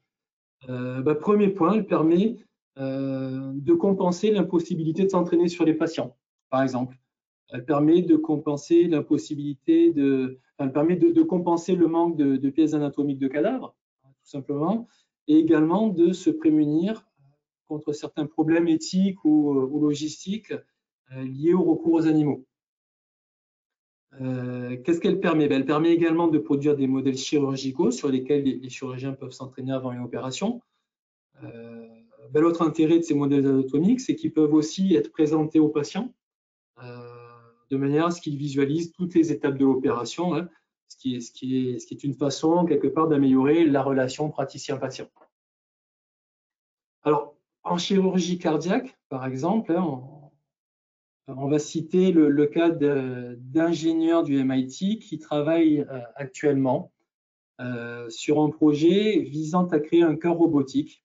Premier point, elle permet de compenser l'impossibilité de s'entraîner sur les patients, par exemple. Elle permet de compenser l'impossibilité elle permet de compenser le manque de pièces anatomiques de cadavres, tout simplement, et également de se prémunir contre certains problèmes éthiques ou logistiques liés au recours aux animaux. Qu'est-ce qu'elle permet? Elle permet également de produire des modèles chirurgicaux sur lesquels les chirurgiens peuvent s'entraîner avant une opération. L'autre intérêt de ces modèles anatomiques, c'est qu'ils peuvent aussi être présentés aux patients de manière à ce qu'ils visualisent toutes les étapes de l'opération, hein, ce qui est une façon, quelque part, d'améliorer la relation praticien-patient. Alors, en chirurgie cardiaque, par exemple, hein, on va citer le cas d'ingénieurs du MIT qui travaillent actuellement sur un projet visant à créer un cœur robotique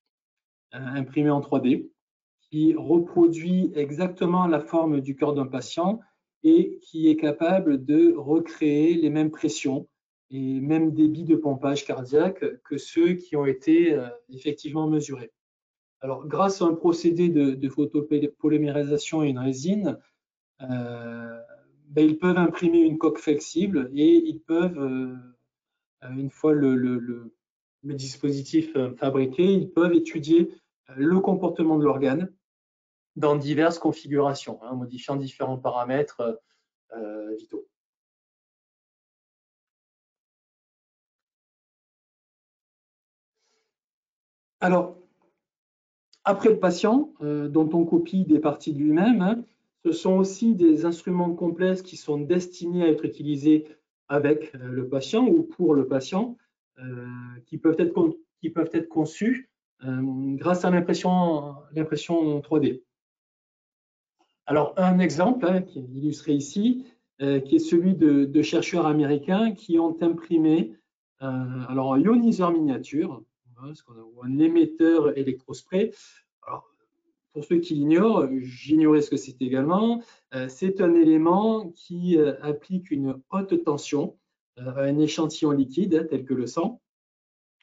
imprimé en 3D qui reproduit exactement la forme du cœur d'un patient et qui est capable de recréer les mêmes pressions et mêmes débits de pompage cardiaque que ceux qui ont été effectivement mesurés. Alors, grâce à un procédé de photopolymérisation et une résine, ils peuvent imprimer une coque flexible et ils peuvent, une fois le dispositif fabriqué, ils peuvent étudier le comportement de l'organe dans diverses configurations, hein, modifiant différents paramètres vitaux. Alors, après le patient, dont on copie des parties de lui-même, hein, ce sont aussi des instruments complexes qui sont destinés à être utilisés avec le patient ou pour le patient, qui peuvent être conçus grâce à l'impression 3D. Alors, un exemple hein, qui est illustré ici, qui est celui de chercheurs américains qui ont imprimé alors un ioniseur miniature, hein, un émetteur électrospray. Alors, pour ceux qui l'ignorent, j'ignorais ce que c'était également. C'est un élément qui applique une haute tension à un échantillon liquide, tel que le sang,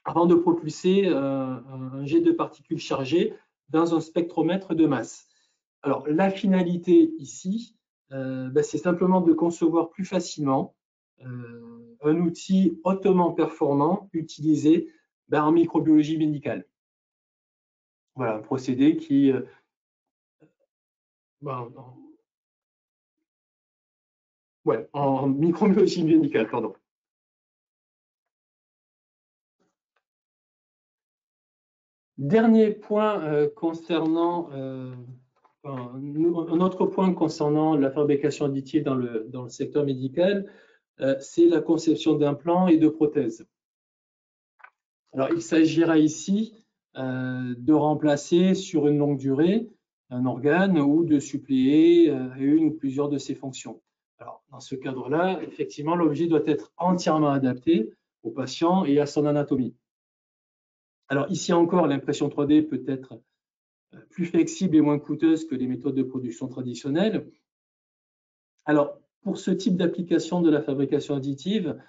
avant de propulser un jet de particules chargées dans un spectromètre de masse. Alors, la finalité ici, c'est simplement de concevoir plus facilement un outil hautement performant utilisé en microbiologie médicale. Voilà, un procédé qui en microbiologie médicale, pardon. Dernier point concernant, un autre point concernant la fabrication additive dans le secteur médical, c'est la conception d'implants et de prothèses. Alors, il s'agira ici de remplacer sur une longue durée un organe ou de suppléer une ou plusieurs de ses fonctions. Alors, dans ce cadre-là, effectivement, l'objet doit être entièrement adapté au patient et à son anatomie. Alors, ici encore, l'impression 3D peut être plus flexible et moins coûteuse que les méthodes de production traditionnelles. Alors, pour ce type d'application de la fabrication additive,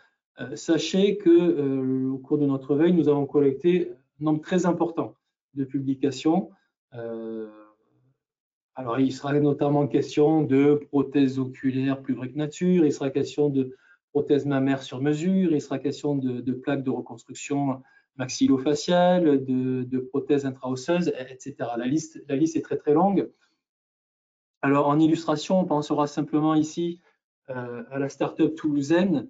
sachez que au cours de notre veille, nous avons collecté un nombre très important de publications. Alors, il sera notamment question de prothèses oculaires plus vraies que nature, il sera question de prothèses mammaires sur mesure, il sera question de plaques de reconstruction maxillofaciale, de prothèses intraosseuses, etc. La liste est très très longue. Alors, en illustration, on pensera simplement ici à la start-up toulousaine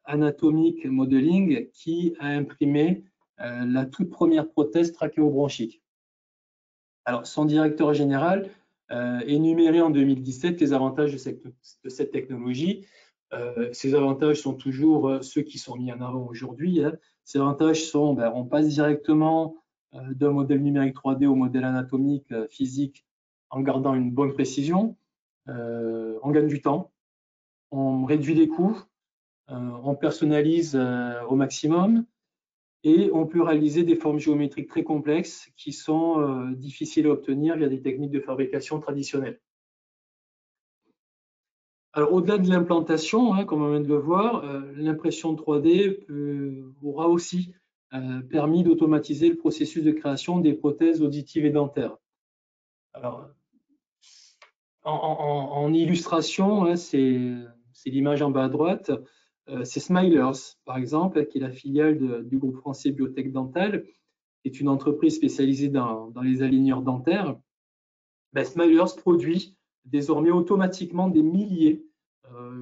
Anatomic Modeling qui a imprimé la toute première prothèse trachéobronchique. Alors, son directeur général énumérait en 2017 les avantages de cette technologie. Ces avantages sont toujours ceux qui sont mis en avant aujourd'hui. Hein. Ces avantages sont, on passe directement d'un modèle numérique 3D au modèle anatomique physique en gardant une bonne précision. On gagne du temps, on réduit les coûts, on personnalise au maximum et on peut réaliser des formes géométriques très complexes qui sont difficiles à obtenir via des techniques de fabrication traditionnelles. Alors, au-delà de l'implantation, hein, comme on vient de le voir, l'impression 3D aura aussi permis d'automatiser le processus de création des prothèses auditives et dentaires. Alors, en illustration, hein, c'est l'image en bas à droite, c'est Smilers, par exemple, qui est la filiale du groupe français Biotech Dental, qui est une entreprise spécialisée dans les aligneurs dentaires. Smilers produit désormais automatiquement des milliers,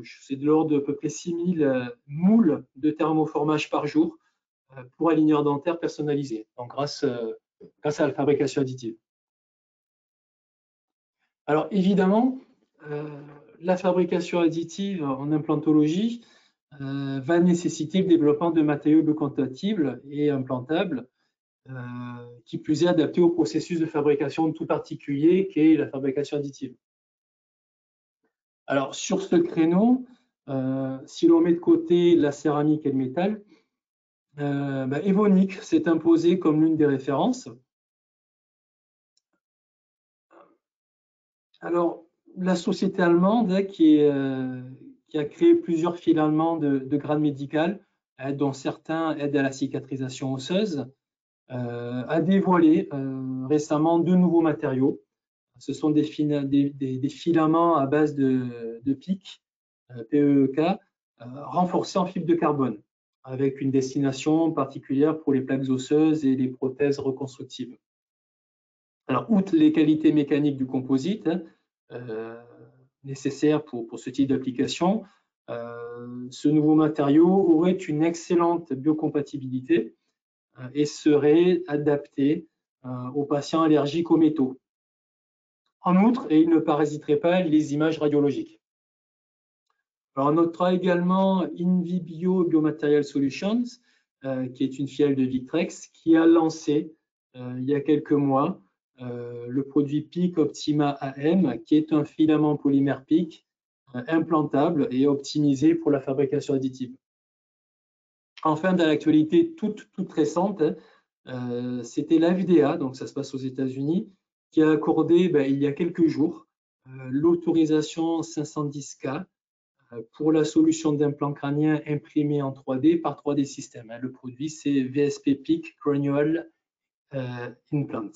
c'est de l'ordre d'à peu près 6000 moules de thermoformage par jour pour aligneurs dentaires personnalisés, donc grâce à la fabrication additive. Alors évidemment, la fabrication additive en implantologie va nécessiter le développement de matériaux biocompatibles et implantables, qui plus est adaptés au processus de fabrication tout particulier qu'est la fabrication additive. Alors sur ce créneau, si l'on met de côté la céramique et le métal, Evonik s'est imposé comme l'une des références. Alors, la société allemande qui a créé plusieurs filaments de grade médical, dont certains aident à la cicatrisation osseuse, a dévoilé récemment deux nouveaux matériaux. Ce sont des filaments à base de PEEK, PEEK, renforcés en fibre de carbone, avec une destination particulière pour les plaques osseuses et les prothèses reconstructives. Alors, outre les qualités mécaniques du composite, nécessaires pour ce type d'application, ce nouveau matériau aurait une excellente biocompatibilité et serait adapté aux patients allergiques aux métaux. En outre, et il ne parasiterait pas les images radiologiques. Alors, on notera également Invibio Biomaterial Solutions, qui est une filiale de Victrex, qui a lancé il y a quelques mois le produit PIC Optima AM, qui est un filament polymère PIC implantable et optimisé pour la fabrication additive. Enfin, dans l'actualité toute récente, c'était la FDA, donc ça se passe aux États-Unis, qui a accordé il y a quelques jours l'autorisation 510K pour la solution d'implant crânien imprimé en 3D par 3D Systems. Le produit, c'est VSP PIC Cranial Implant.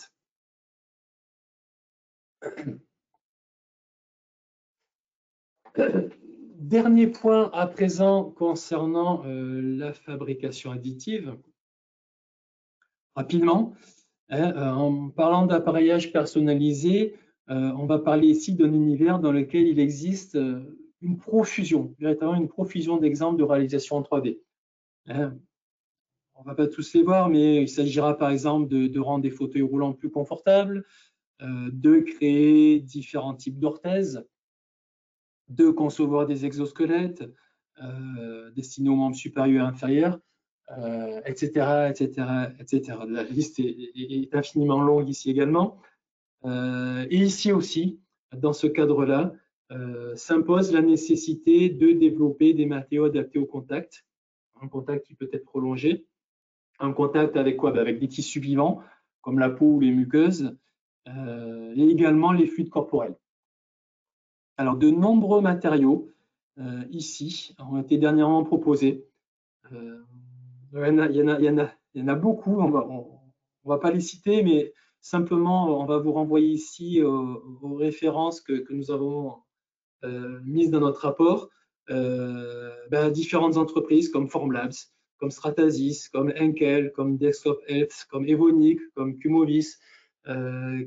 Dernier point à présent concernant la fabrication additive. Rapidement, en parlant d'appareillage personnalisé, on va parler ici d'un univers dans lequel il existe une profusion, véritablement une profusion d'exemples de réalisation en 3D. On ne va pas tous les voir, mais il s'agira par exemple de rendre des fauteuils roulants plus confortables, de créer différents types d'orthèses, de concevoir des exosquelettes destinés aux membres supérieurs et inférieurs, etc., etc., etc. La liste est infiniment longue ici également. Et ici aussi, dans ce cadre-là, s'impose la nécessité de développer des matériaux adaptés au contact, un contact qui peut être prolongé, un contact avec quoi? Avec des tissus vivants, comme la peau ou les muqueuses, et également les fluides corporels. Alors, de nombreux matériaux ici ont été dernièrement proposés. Il y en a beaucoup, on va pas les citer, mais simplement, on va vous renvoyer ici aux références que nous avons mises dans notre rapport. Différentes entreprises comme Formlabs, comme Stratasys, comme Henkel, comme Desktop Health, comme Evonik, comme Cumovis,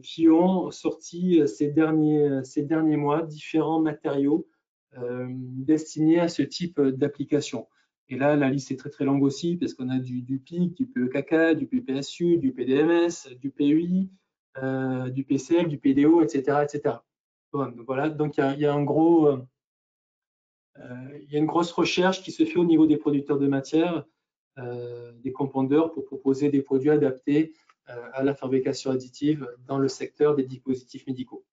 qui ont sorti ces derniers mois différents matériaux destinés à ce type d'application. Et là, la liste est très longue aussi, parce qu'on a du PIC, du PEKK, du PPSU, du PDMS, du PEI, du PCL, du PDO, etc. etc. Bon, donc voilà, donc il y a une grosse recherche qui se fait au niveau des producteurs de matière, des compounders, pour proposer des produits adaptés à la fabrication additive dans le secteur des dispositifs médicaux.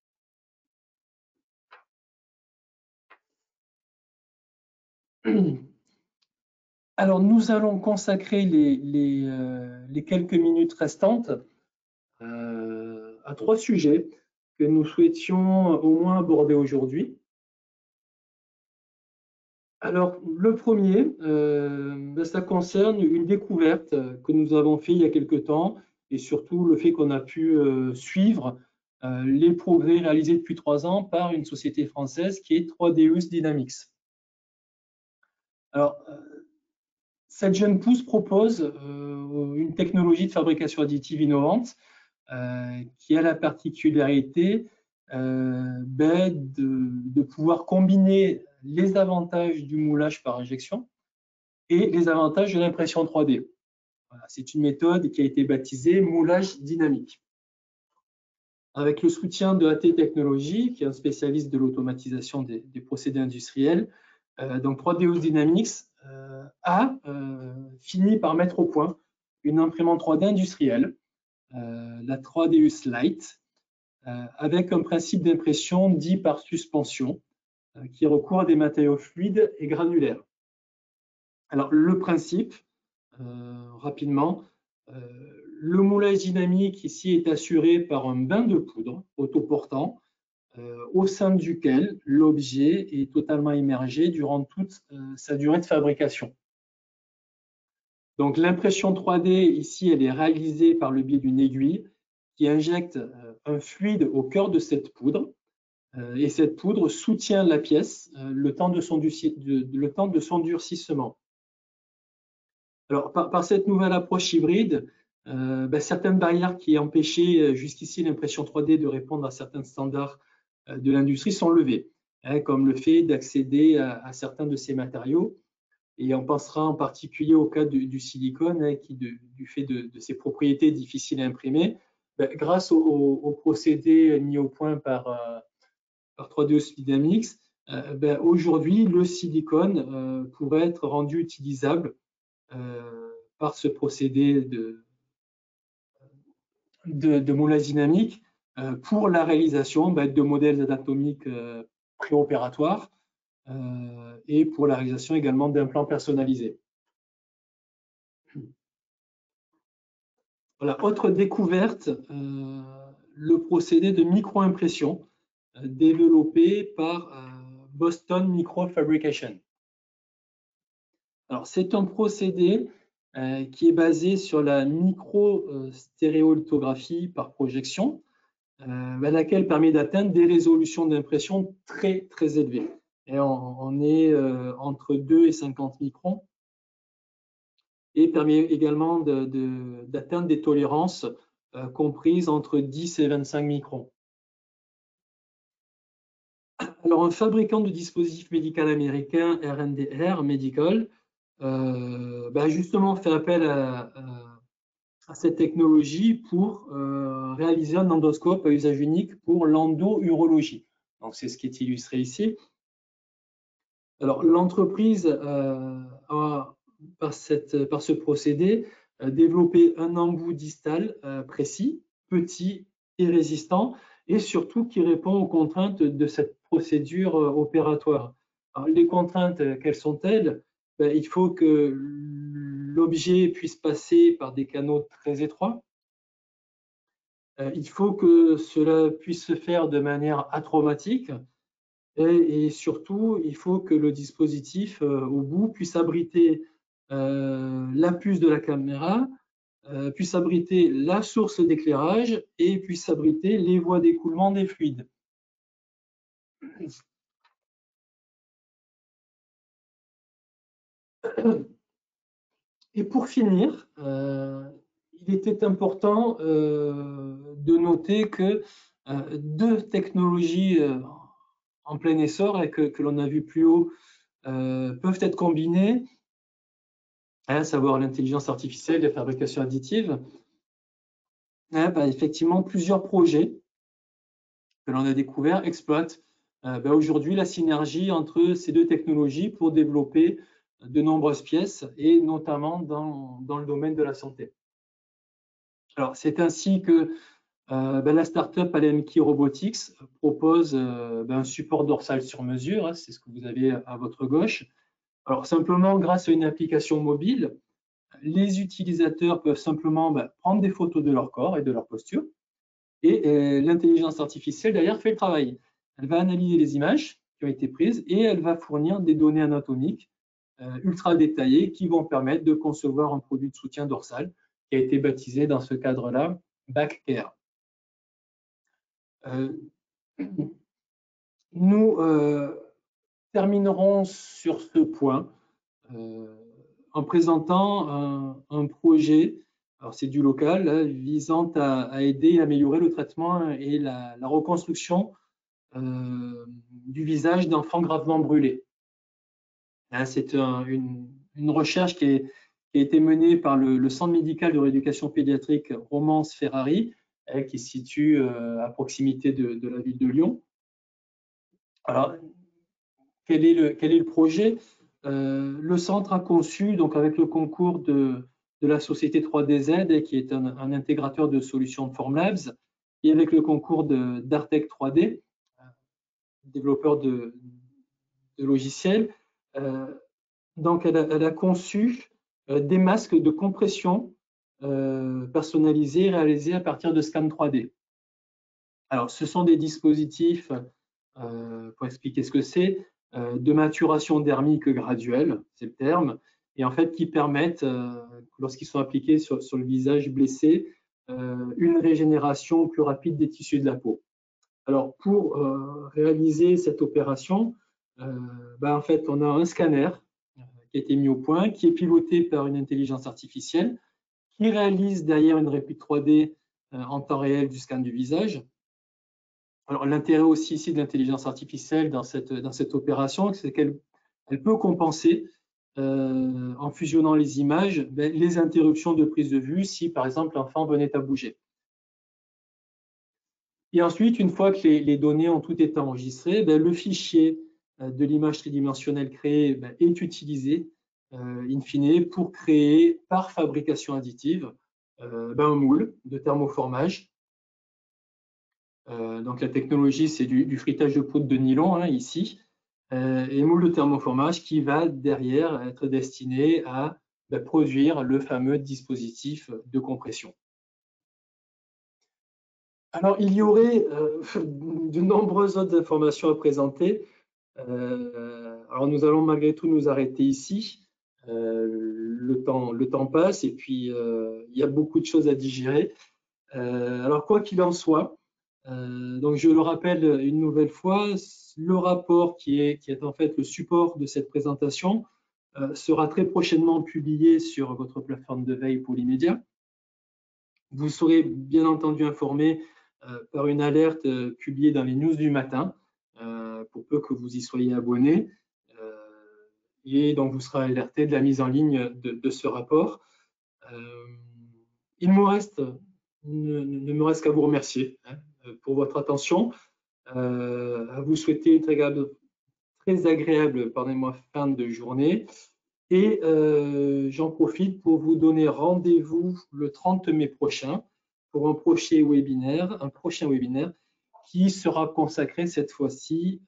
Alors, nous allons consacrer les quelques minutes restantes à 3 sujets que nous souhaitions au moins aborder aujourd'hui. Alors, le premier, ça concerne une découverte que nous avons fait il y a quelque temps, et surtout le fait qu'on a pu suivre les progrès réalisés depuis 3 ans par une société française qui est 3Deus Dynamics. Alors, cette jeune pousse propose une technologie de fabrication additive innovante qui a la particularité de pouvoir combiner les avantages du moulage par injection et les avantages de l'impression 3D. Voilà, c'est une méthode qui a été baptisée moulage dynamique. Avec le soutien de AT Technologies, qui est un spécialiste de l'automatisation des procédés industriels, donc 3Deus Dynamics a fini par mettre au point une imprimante 3D industrielle, la 3Deus Lite, avec un principe d'impression dit par suspension, qui recourt à des matériaux fluides et granulaires. Alors, le principe, rapidement, le moulage dynamique ici est assuré par un bain de poudre autoportant au sein duquel l'objet est totalement immergé durant toute sa durée de fabrication. Donc, l'impression 3D ici, elle est réalisée par le biais d'une aiguille qui injecte un fluide au cœur de cette poudre. Et cette poudre soutient la pièce le temps de son durcissement. Alors, par cette nouvelle approche hybride, certaines barrières qui empêchaient jusqu'ici l'impression 3D de répondre à certains standards de l'industrie sont levées. comme le fait d'accéder à certains de ces matériaux. Et on pensera en particulier au cas du silicone, qui, du fait de ses propriétés difficiles à imprimer, grâce au procédé mis au point par 3D Speed Dynamics, aujourd'hui, le silicone pourrait être rendu utilisable par ce procédé de moulage dynamique pour la réalisation de modèles anatomiques préopératoires et pour la réalisation également d'implants personnalisés. Voilà, autre découverte, le procédé de micro-impression développé par Boston Microfabrication. Alors, c'est un procédé qui est basé sur la micro-stéréolithographie par projection, laquelle permet d'atteindre des résolutions d'impression très, très élevées. Et on est entre 2 et 50 microns et permet également d'atteindre des tolérances comprises entre 10 et 25 microns. Alors, un fabricant de dispositifs médicaux américain, R&D Medical, justement fait appel à cette technologie pour réaliser un endoscope à usage unique pour l'endo-urologie. Donc, c'est ce qui est illustré ici. Alors, l'entreprise a, par ce procédé, développé un embout distal précis, petit et résistant, et surtout qui répond aux contraintes de cette procédure opératoire. Alors, les contraintes, quelles sont-elles? Il faut que l'objet puisse passer par des canaux très étroits. Il faut que cela puisse se faire de manière atraumatique. Et surtout, il faut que le dispositif au bout puisse abriter la puce de la caméra, puisse abriter la source d'éclairage et puisse abriter les voies d'écoulement des fluides. Et pour finir, il était important de noter que deux technologies en plein essor et que l'on a vu plus haut peuvent être combinées, à savoir l'intelligence artificielle et la fabrication additive. Effectivement, plusieurs projets que l'on a découverts exploitent aujourd'hui la synergie entre ces deux technologies pour développer de nombreuses pièces et notamment dans le domaine de la santé. Alors, c'est ainsi que la startup Alemki Robotics propose un support dorsal sur mesure, c'est ce que vous avez à votre gauche. Alors, simplement, grâce à une application mobile, les utilisateurs peuvent simplement prendre des photos de leur corps et de leur posture, et l'intelligence artificielle, derrière, fait le travail. Elle va analyser les images qui ont été prises et elle va fournir des données anatomiques ultra détaillées qui vont permettre de concevoir un produit de soutien dorsal qui a été baptisé dans ce cadre-là BackCare. Nous terminerons sur ce point en présentant un projet, alors c'est du local, visant à aider et améliorer le traitement et la reconstruction du visage d'enfants gravement brûlés. C'est une recherche qui a été menée par le Centre médical de rééducation pédiatrique Romance Ferrari, qui se situe à proximité de la ville de Lyon. Alors, quel est le projet? Le centre a conçu, donc avec le concours de la société 3DZ, qui est un intégrateur de solutions de Formlabs, et avec le concours d'Artec 3D, développeur de logiciels. Donc, elle a conçu des masques de compression personnalisés réalisés à partir de scans 3D. Alors, ce sont des dispositifs, pour expliquer ce que c'est, de maturation dermique graduelle, c'est le terme, et en fait qui permettent, lorsqu'ils sont appliqués sur le visage blessé, une régénération plus rapide des tissus de la peau. Alors, pour réaliser cette opération, en fait, on a un scanner qui a été mis au point, qui est piloté par une intelligence artificielle, qui réalise derrière une répute 3D en temps réel du scan du visage. Alors, l'intérêt aussi ici de l'intelligence artificielle dans cette opération, c'est qu'elle peut compenser, en fusionnant les images, les interruptions de prise de vue si, par exemple, l'enfant venait à bouger. Et ensuite, une fois que les données ont tout été enregistrées, le fichier de l'image tridimensionnelle créée est utilisé, in fine, pour créer par fabrication additive un moule de thermoformage. Donc la technologie, c'est du frittage de poudre de nylon ici, et moule de thermoformage qui va derrière être destiné à produire le fameux dispositif de compression. Alors, il y aurait de nombreuses autres informations à présenter. Alors, nous allons malgré tout nous arrêter ici. Le temps passe et puis il y a beaucoup de choses à digérer. Alors, quoi qu'il en soit, donc je le rappelle une nouvelle fois, le rapport qui est en fait le support de cette présentation sera très prochainement publié sur votre plateforme de veille pour l'immédiat. Vous serez bien entendu informé par une alerte publiée dans les news du matin, pour peu que vous y soyez abonné. Et donc, vous serez alerté de la mise en ligne de ce rapport. Il ne me reste qu'à vous remercier pour votre attention, à vous souhaiter une très agréable fin de journée. Et j'en profite pour vous donner rendez-vous le 30 mai prochain pour un prochain webinaire qui sera consacré cette fois-ci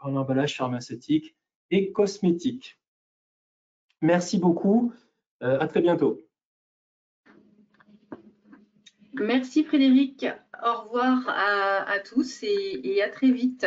en emballage pharmaceutique et cosmétique. Merci beaucoup, à très bientôt. Merci Frédéric, au revoir à tous et à très vite.